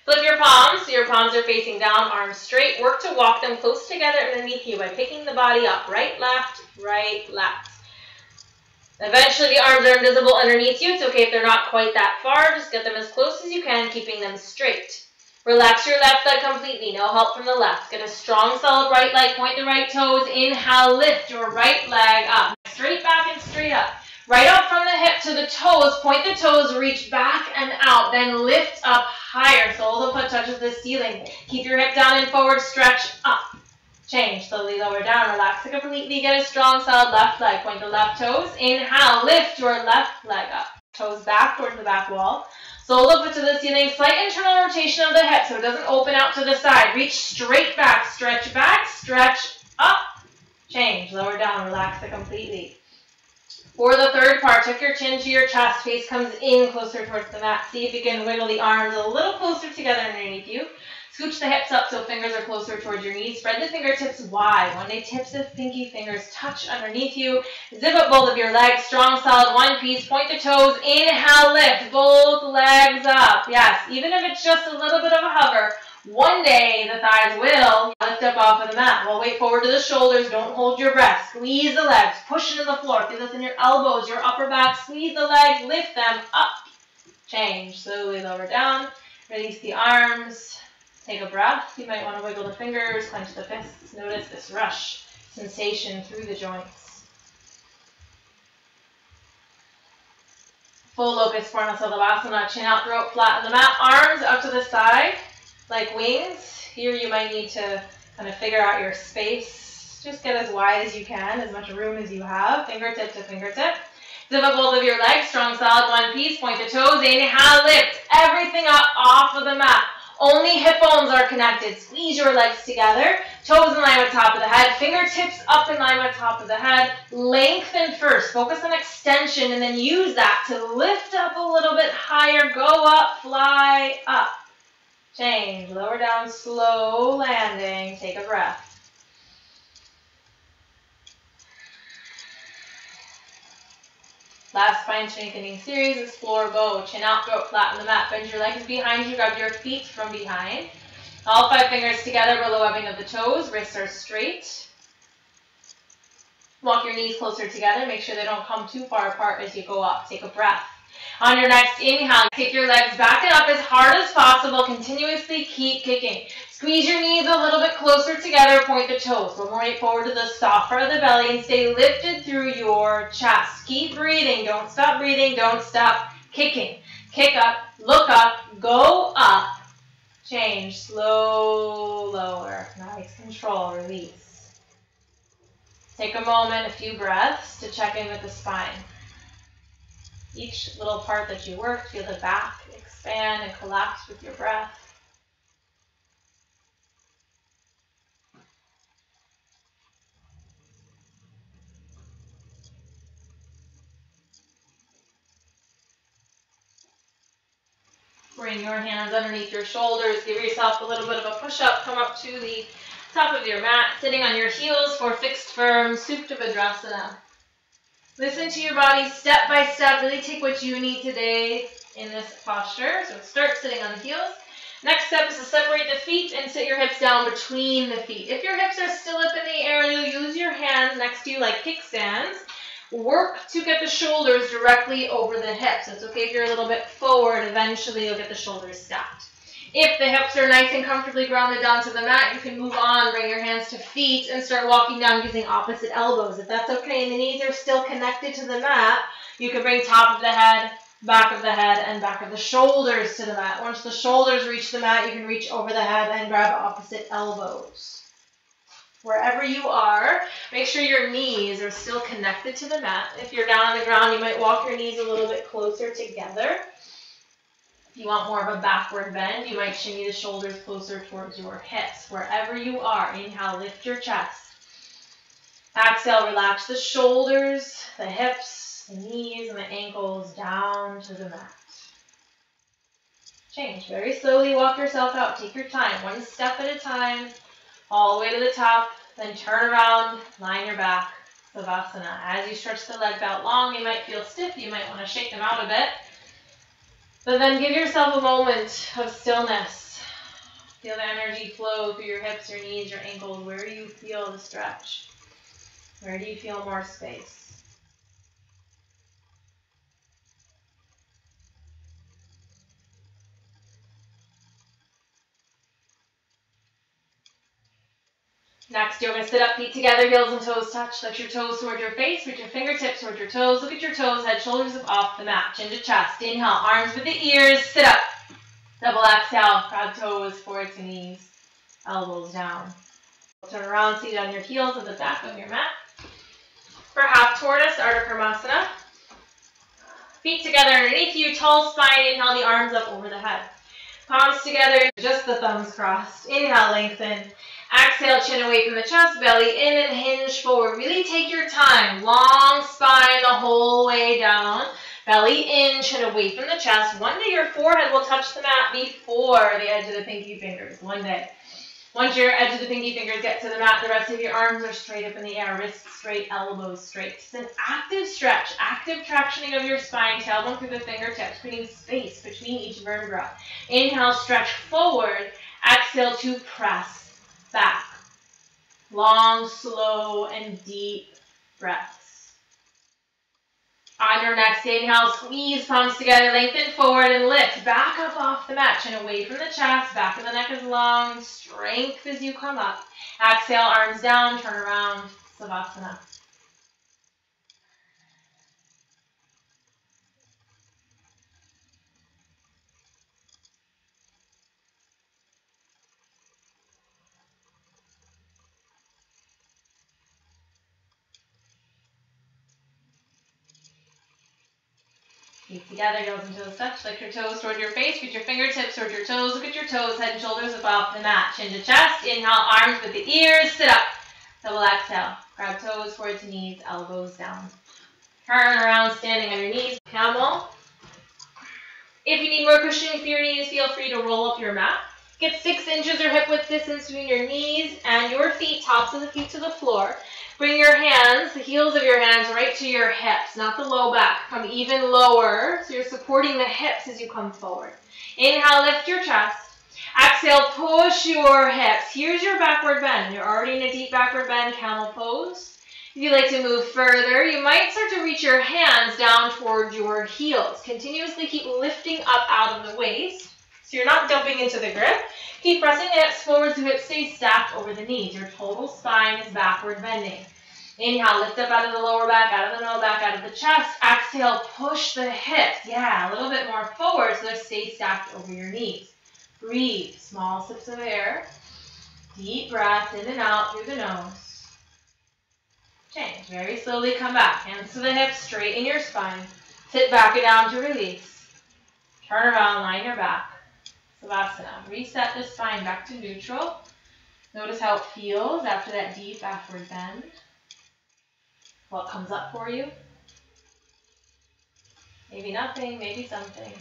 Flip your palms, so your palms are facing down, arms straight. Work to walk them close together underneath you by picking the body up. Right, left, right, left. Eventually the arms are invisible underneath you. It's okay if they're not quite that far. Just get them as close as you can, keeping them straight. Relax your left leg completely. No help from the left. Get a strong, solid right leg. Point the right toes. Inhale, lift your right leg up. Straight back and straight up. Right up from the hip to the toes. Point the toes, reach back and out. Then lift up higher. Sole of the foot touches the ceiling. Keep your hip down and forward. Stretch up. Change. Slowly lower down. Relax it completely. Get a strong, solid left leg. Point the left toes. Inhale. Lift your left leg up. Toes back towards the back wall. Sole of the foot to the ceiling. Slight internal rotation of the hip so it doesn't open out to the side. Reach straight back. Stretch up. Change. Lower down. Relax it completely. For the third part, tuck your chin to your chest. Face comes in closer towards the mat. See if you can wiggle the arms a little closer together underneath you. Scooch the hips up so fingers are closer towards your knees. Spread the fingertips wide. One day tips of pinky fingers touch underneath you. Zip up both of your legs. Strong, solid, one piece. Point the toes. Inhale, lift. Both legs up. Yes, even if it's just a little bit of a hover, one day the thighs will lift up off of the mat. We'll wait forward to the shoulders. Don't hold your breath. Squeeze the legs. Push into the floor. Feel this in your elbows, your upper back. Squeeze the legs. Lift them up. Change. Slowly lower down. Release the arms. Take a breath. You might want to wiggle the fingers, clench the fists. Notice this rush sensation through the joints. Full locust form of Salabhasana. Chin out, throat flat on the mat. Arms up to the side like wings. Here you might need to kind of figure out your space. Just get as wide as you can, as much room as you have. Fingertip to fingertip. Zip up both of your legs. Strong, solid, one piece. Point the toes. Inhale, lift. Everything up off of the mat. Only hip bones are connected. Squeeze your legs together. Toes in line with top of the head. Fingertips up in line with top of the head. Lengthen first. Focus on extension and then use that to lift up a little bit higher. Go up, fly up. Change. Lower down, slow landing. Take a breath. Last spine strengthening series is floor bow. Chin out, throat flat on the mat. Bend your legs behind you. Grab your feet from behind. All 5 fingers together below webbing of the toes. Wrists are straight. Walk your knees closer together. Make sure they don't come too far apart as you go up. Take a breath. On your next inhale, take your legs back and up as hard as possible. Continuously keep kicking. Squeeze your knees a little bit closer together. Point the toes. One more right forward to the soft part of the belly and stay lifted through your chest. Keep breathing. Don't stop breathing. Don't stop kicking. Kick up. Look up. Go up. Change. Slow, lower. Nice control. Release. Take a moment, a few breaths to check in with the spine. Each little part that you worked, feel the back expand and collapse with your breath. Bring your hands underneath your shoulders. Give yourself a little bit of a push-up. Come up to the top of your mat, sitting on your heels for fixed firm Supta Vajrasana. Listen to your body step by step. Really take what you need today in this posture. So start sitting on the heels. Next step is to separate the feet and sit your hips down between the feet. If your hips are still up in the air, you'll use your hands next to you like kickstands. Work to get the shoulders directly over the hips. It's okay if you're a little bit forward. Eventually, you'll get the shoulders stacked. If the hips are nice and comfortably grounded down to the mat, you can move on, bring your hands to feet, and start walking down using opposite elbows. If that's okay and the knees are still connected to the mat, you can bring top of the head, back of the head, and back of the shoulders to the mat. Once the shoulders reach the mat, you can reach over the head and grab opposite elbows. Wherever you are, make sure your knees are still connected to the mat. If you're down on the ground, you might walk your knees a little bit closer together. If you want more of a backward bend, you might shimmy the shoulders closer towards your hips. Wherever you are, inhale, lift your chest. Exhale, relax the shoulders, the hips, the knees, and the ankles down to the mat. Change. Very slowly walk yourself out. Take your time, one step at a time, all the way to the top. Then turn around, line your back, Savasana. As you stretch the legs out long, you might feel stiff. You might want to shake them out a bit. But then give yourself a moment of stillness. Feel the energy flow through your hips, your knees, your ankles. Where do you feel the stretch? Where do you feel more space? Next, you're going to sit up, feet together, heels and toes touch. Lift your toes toward your face, reach your fingertips toward your toes. Look at your toes, head, shoulders up off the mat. Chin to chest. Inhale, arms with the ears, sit up. Double exhale, grab toes, forward to knees, elbows down. Turn around, seated on your heels at the back of your mat. For half tortoise, Ardha Karmasana. Feet together underneath you, tall spine. Inhale the arms up over the head. Palms together, just the thumbs crossed. Inhale, lengthen. Exhale, chin away from the chest, belly in and hinge forward. Really take your time. Long spine the whole way down. Belly in, chin away from the chest. One day your forehead will touch the mat before the edge of the pinky fingers. One day. Once your edge of the pinky fingers get to the mat, the rest of your arms are straight up in the air. Wrists straight, elbows straight. It's an active stretch, active tractioning of your spine, tailbone through the fingertips, creating space between each vertebra. Inhale, stretch forward. Exhale to press back. Long, slow, and deep breaths. On your next inhale, squeeze palms together, lengthen forward and lift. Back up off the mat, chin away from the chest, back of the neck is long, strength as you come up. Exhale, arms down, turn around, Savasana. Feet together, heels and toes touch. Lift your toes toward your face, reach your fingertips toward your toes. Look at your toes, head and shoulders above the mat. Chin to chest. Inhale, arms with the ears. Sit up. Double exhale. Grab toes forward to knees, elbows down. Turn around, standing on your knees. Camel. If you need more cushioning for your knees, feel free to roll up your mat. Get 6 inches or hip width distance between your knees and your feet, tops of the feet to the floor. Bring your hands, the heels of your hands, right to your hips, not the low back. Come even lower, so you're supporting the hips as you come forward. Inhale, lift your chest. Exhale, push your hips. Here's your backward bend. You're already in a deep backward bend, camel pose. If you'd like to move further, you might start to reach your hands down towards your heels. Continuously keep lifting up out of the waist, so you're not dumping into the grip. Keep pressing the hips forward so hips stay stacked over the knees. Your total spine is backward bending. Inhale, lift up out of the lower back, out of the middle back, out of the chest. Exhale, push the hips. Yeah, a little bit more forward so they stay stacked over your knees. Breathe. Small sips of air. Deep breath in and out through the nose. Change. Very slowly come back. Hands to the hips, straighten your spine. Sit back and down to release. Turn around, line your back. Savasana. Reset the spine back to neutral. Notice how it feels after that deep backward bend. What comes up for you? Maybe nothing, maybe something.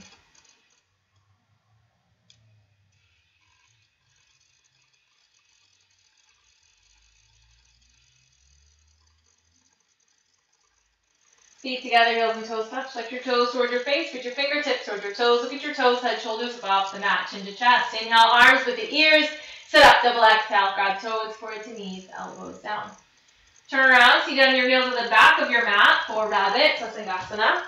Feet together, heels and toes touch. Lift your toes toward your face, reach your fingertips toward your toes. Look at your toes, head, shoulders above the mat, chin to chest. Inhale, arms with the ears. Sit up, double exhale. Grab toes forward to knees, elbows down. Turn around, seated on your heels at the back of your mat for rabbit, Sasangasana.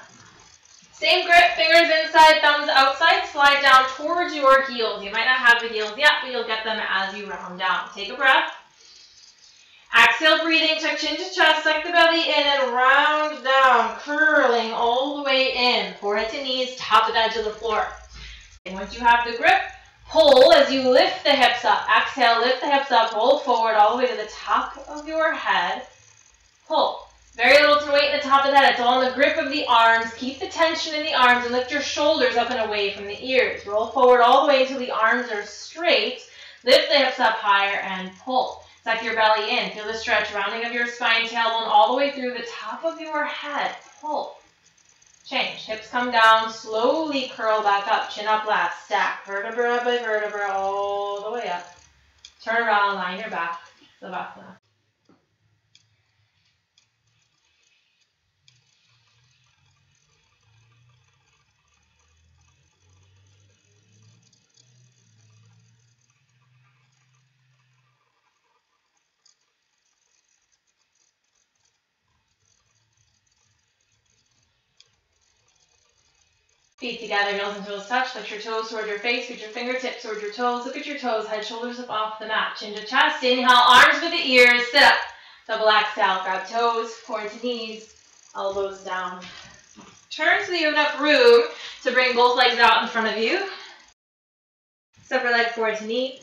Same grip, fingers inside, thumbs outside. Slide down towards your heels. You might not have the heels yet, but you'll get them as you round down. Take a breath. Exhale, breathing, tuck chin to chest, suck the belly in and round down, curling all the way in. Forehead to knees, top of the edge of the floor. And once you have the grip, pull as you lift the hips up. Exhale, lift the hips up, roll forward all the way to the top of your head. Pull. Very little to weight in the top of the head. It's all in the grip of the arms. Keep the tension in the arms and lift your shoulders up and away from the ears. Roll forward all the way until the arms are straight. Lift the hips up higher and pull. Suck your belly in. Feel the stretch, rounding of your spine, tailbone all the way through the top of your head. Pull. Change. Hips come down. Slowly curl back up. Chin up last. Stack. Vertebra by vertebra all the way up. Turn around. Line your back. Savasana. Feet together, heels and toes touch. Lift your toes toward your face. Put your fingertips toward your toes. Look at your toes. Head, shoulders up off the mat. Chin to chest. Inhale, arms with the ears. Sit up. Double exhale. Grab toes. Forward to knees. Elbows down. Turn so that you have enough room to bring both legs out in front of you. Separate leg forward to knee.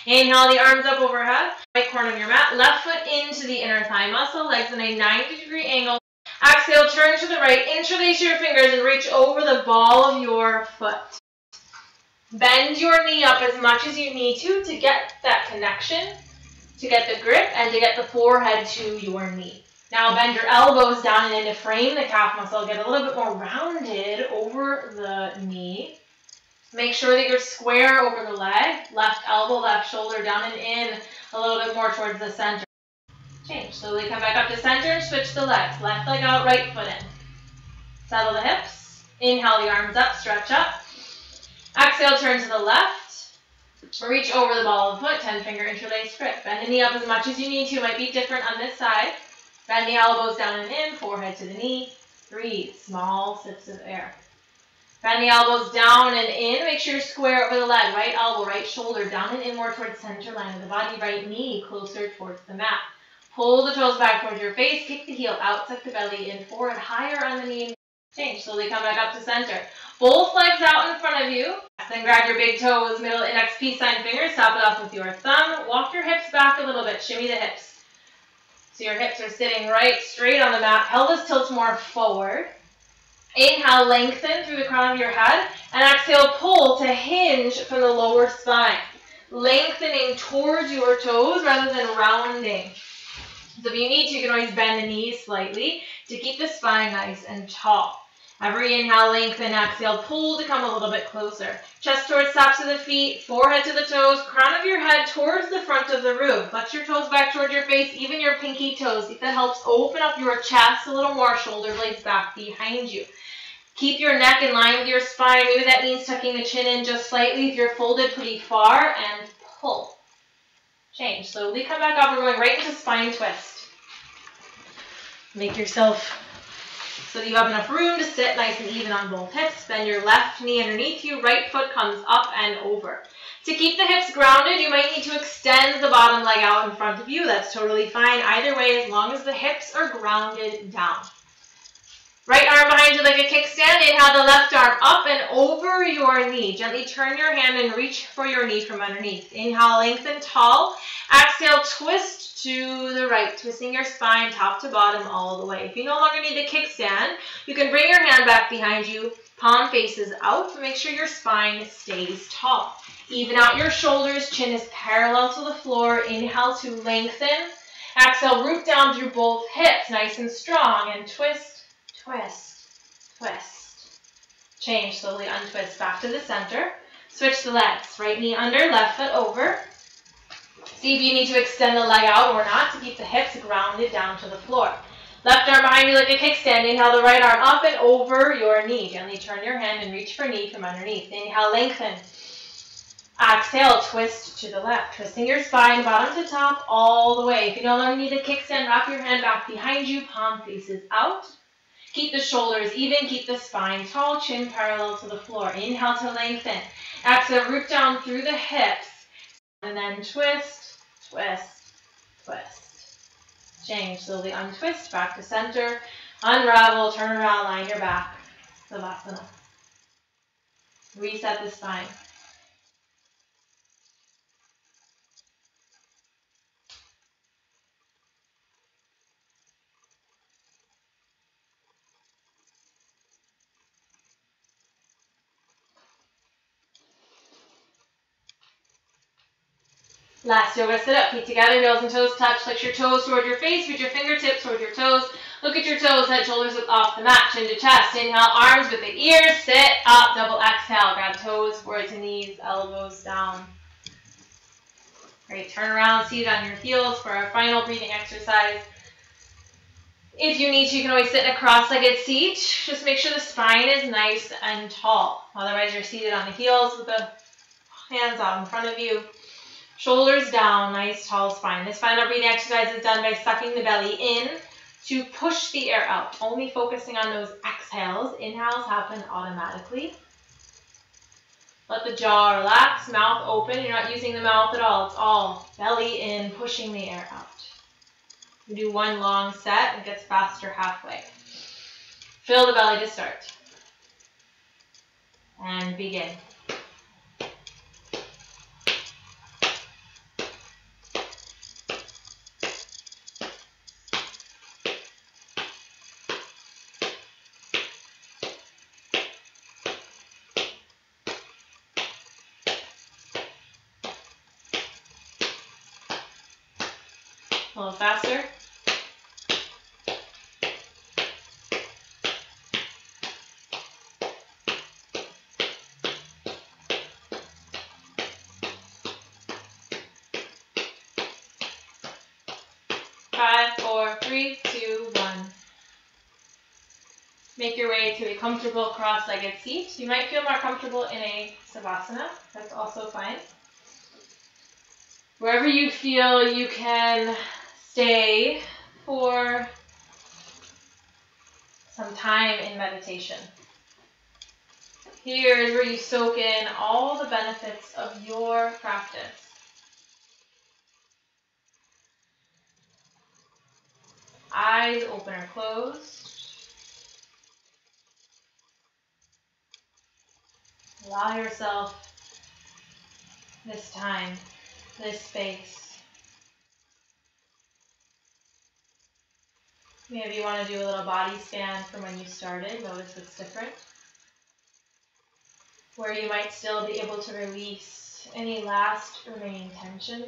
Inhale the arms up overhead. Right corner of your mat. Left foot into the inner thigh muscle. Legs in a 90-degree angle. Exhale, turn to the right. Interlace your fingers and reach over the ball of your foot. Bend your knee up as much as you need to get that connection, to get the grip, and to get the forehead to your knee. Now bend your elbows down and in to frame the calf muscle. Get a little bit more rounded over the knee. Make sure that you're square over the leg. Left elbow, left shoulder down and in a little bit more towards the center. Change. Slowly come back up to center and switch the legs. Left leg out, right foot in. Settle the hips. Inhale the arms up, stretch up. Exhale, turn to the left. Reach over the ball of the foot, 10-finger interlace grip. Bend the knee up as much as you need to. It might be different on this side. Bend the elbows down and in, forehead to the knee. Breathe. Small sips of air. Bend the elbows down and in. Make sure you're square over the leg. Right elbow, right shoulder down and in more towards center line of the body. Right knee closer towards the mat. Pull the toes back towards your face. Kick the heel out. Tuck the belly in forward. Higher on the knee. Change. Slowly come back up to center. Both legs out in front of you. Then grab your big toes, middle index, peace sign fingers. Top it off with your thumb. Walk your hips back a little bit. Shimmy the hips. So your hips are sitting right straight on the mat. Pelvis tilts more forward. Inhale, lengthen through the crown of your head. And exhale, pull to hinge from the lower spine. Lengthening towards your toes rather than rounding. So if you need to, you can always bend the knees slightly to keep the spine nice and tall. Every inhale, lengthen, exhale, pull to come a little bit closer. Chest towards tops of the feet, forehead to the toes, crown of your head towards the front of the room. Flex your toes back toward your face, even your pinky toes. See if that helps open up your chest a little more, shoulder blades back behind you. Keep your neck in line with your spine. Maybe that means tucking the chin in just slightly if you're folded pretty far, and pull. Change. Slowly come back up. We're going right into spine twist. Make yourself so that you have enough room to sit nice and even on both hips. Bend your left knee underneath you. Right foot comes up and over. To keep the hips grounded, you might need to extend the bottom leg out in front of you. That's totally fine. Either way, as long as the hips are grounded down. Right arm behind you like a kickstand. Inhale the left arm up and over your knee. Gently turn your hand and reach for your knee from underneath. Inhale, lengthen tall. Exhale, twist to the right, twisting your spine top to bottom all the way. If you no longer need the kickstand, you can bring your hand back behind you. Palm faces out to make sure your spine stays tall. Even out your shoulders. Chin is parallel to the floor. Inhale to lengthen. Exhale, root down through both hips, nice and strong, and twist. Twist, twist. Change, slowly untwist back to the center. Switch the legs. Right knee under, left foot over. See if you need to extend the leg out or not to keep the hips grounded down to the floor. Left arm behind you like a kickstand. Inhale the right arm up and over your knee. Gently turn your hand and reach for knee from underneath. Inhale, lengthen. Exhale, twist to the left. Twisting your spine bottom to top all the way. If you no longer need a kickstand, wrap your hand back behind you. Palm faces out. Keep the shoulders even, keep the spine tall, chin parallel to the floor. Inhale to lengthen. Exhale, root down through the hips. And then twist, twist, twist. Change, slowly untwist, back to center. Unravel, turn around, line your back. Savasana. Reset the spine. Last yoga sit up, feet together, heels and toes touch. Flex your toes toward your face, reach your fingertips toward your toes. Look at your toes, head, shoulders off the mat, chin to chest. Inhale, arms with the ears, sit up, double exhale. Grab toes, forward to knees, elbows down. Great, turn around, seated on your heels for our final breathing exercise. If you need to, you can always sit in a cross-legged seat. Just make sure the spine is nice and tall. Otherwise, you're seated on the heels with the hands out in front of you. Shoulders down, nice tall spine. This final breathing exercise is done by sucking the belly in to push the air out, only focusing on those exhales. Inhales happen automatically. Let the jaw relax, mouth open. You're not using the mouth at all. It's all belly in, pushing the air out. We do one long set. It gets faster halfway. Fill the belly to start. And begin. A little faster. Five, four, three, two, one. Make your way to a comfortable cross-legged seat. You might feel more comfortable in a savasana. That's also fine. Wherever you feel you can stay for some time in meditation. Here is where you soak in all the benefits of your practice. Eyes open or closed. Allow yourself this time, this space. Maybe you want to do a little body scan from when you started. Notice what's different. Where you might still be able to release any last remaining tension.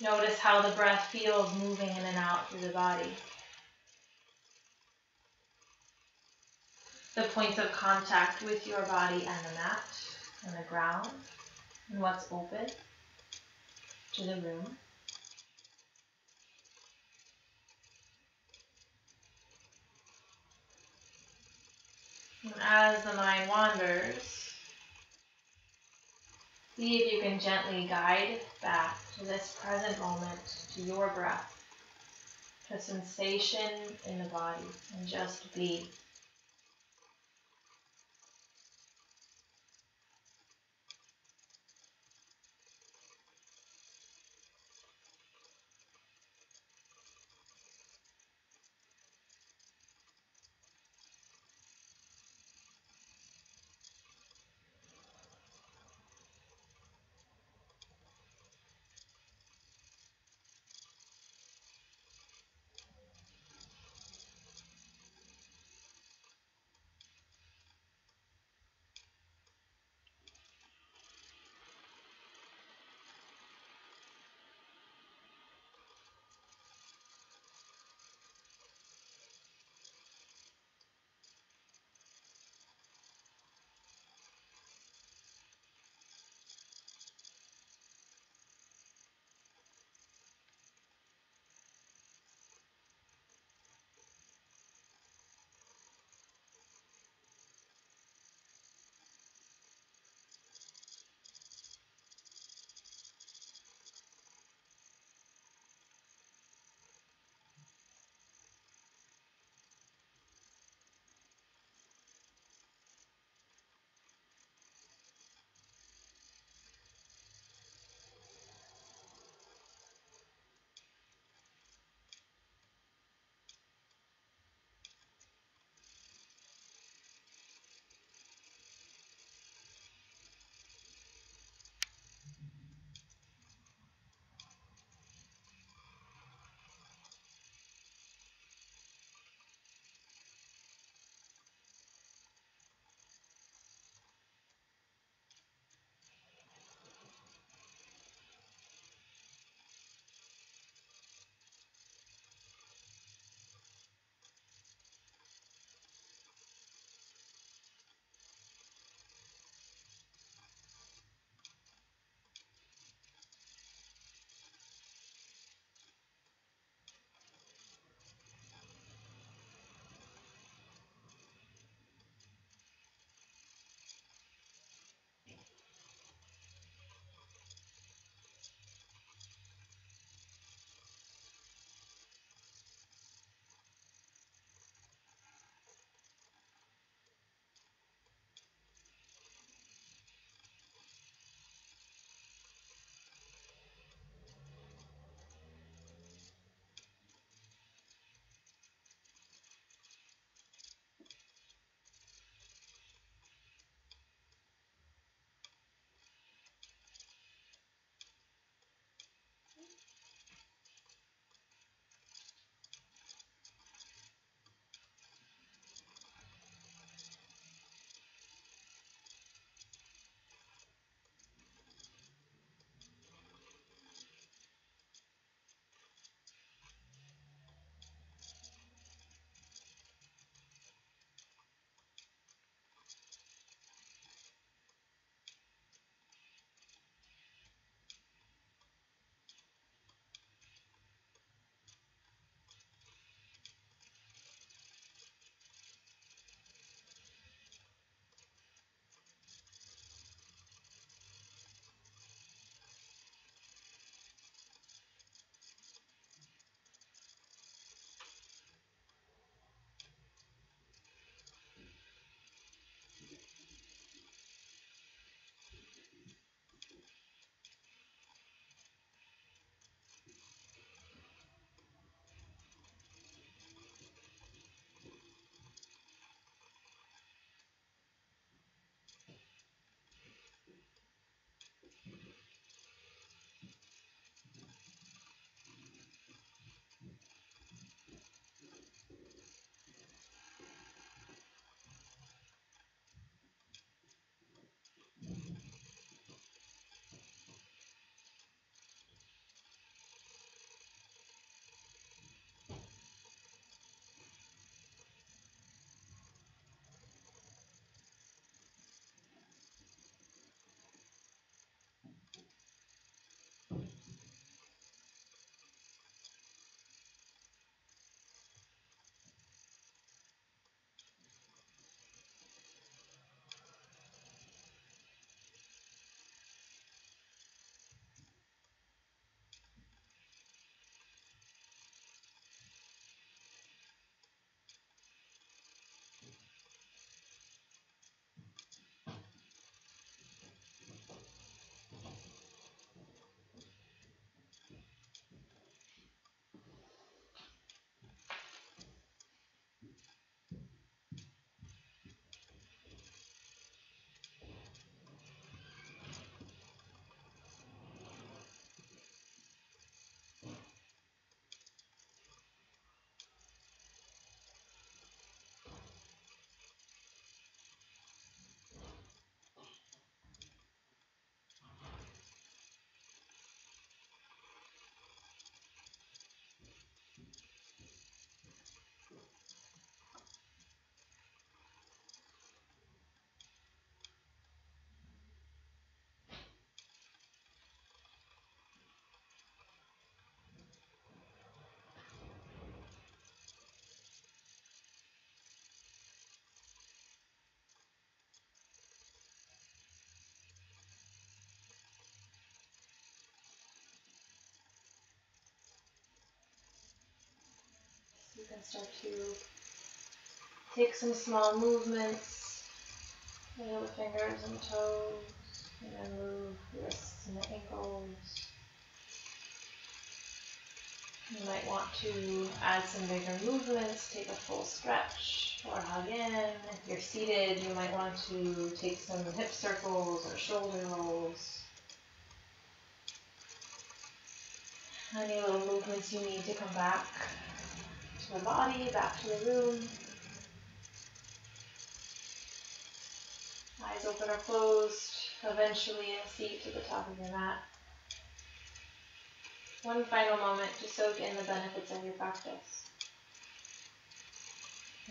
Notice how the breath feels moving in and out through the body. The points of contact with your body and the mat and the ground and what's open to the room. And as the mind wanders, see if you can gently guide back to this present moment, to your breath, to sensation in the body, and just be. can start to take some small movements, wiggle the fingers and toes, and then move the wrists and the ankles. You might want to add some bigger movements, take a full stretch or hug in. If you're seated, you might want to take some hip circles or shoulder rolls. Any little movements you need to come back to the body, back to the room. Eyes open or closed, eventually in a seat to the top of your mat. One final moment to soak in the benefits of your practice.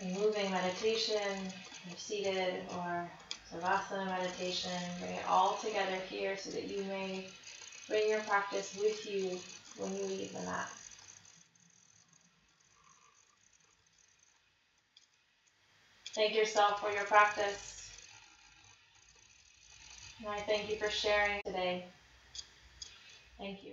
In moving meditation, you're seated, or Savasana meditation, bring it all together here so that you may bring your practice with you when you leave the mat. Thank yourself for your practice. And I thank you for sharing today. Thank you.